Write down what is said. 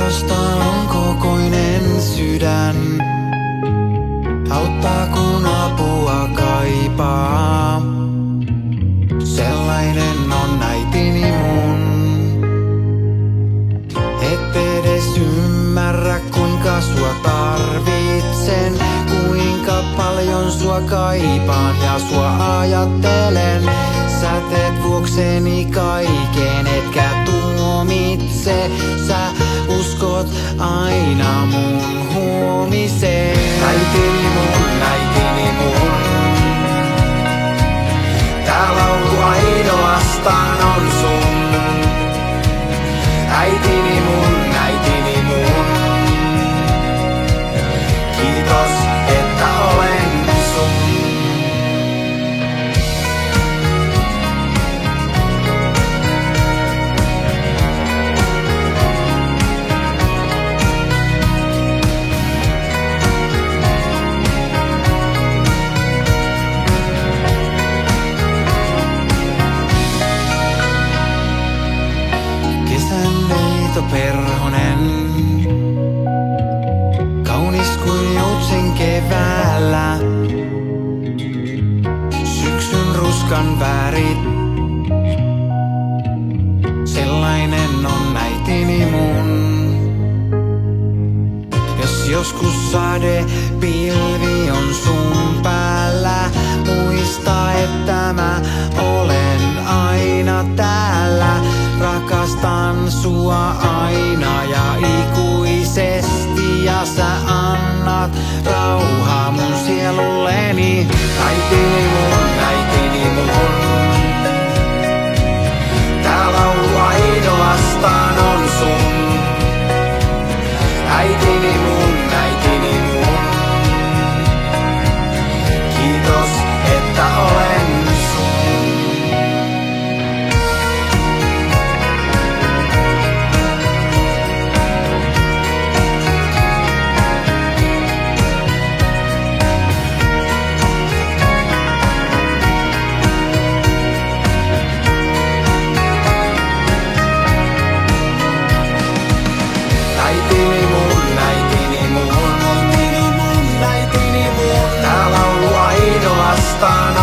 Rakastan on kokoinen sydän, auttaa kun apua kaipaa. Sellainen on äitini mun. Et edes ymmärrä kuinka sua tarvitsen, kuinka paljon sua kaipaan ja sua ajattelen. Sä teet vuokseni kaiken, etkä tuomitse. Sä uskot aina mun huomiseen. Äitini mun, äitini mun. Tää laulu ainoastaan on sun. Äitini mun, äitini mun. Kiitos, että olen sun. Perhonen, kaunis kuin joutsen keväällä. Syksyn ruskan värit, sellainen on äitini mun. Jos joskus sade pilvi on sun päällä, muista että mä olen aina täällä. Rakastan sua aina ja ikuisesti, ja sä annat rauhaa mun sielulleni. Äitini mun, äitini mun. Tää laulu ainoastaan on sun. Äitini mun, äitini mun. Kiitos, että olen sun. Äitini mun, äitini mun. Tää laulu ainoastaan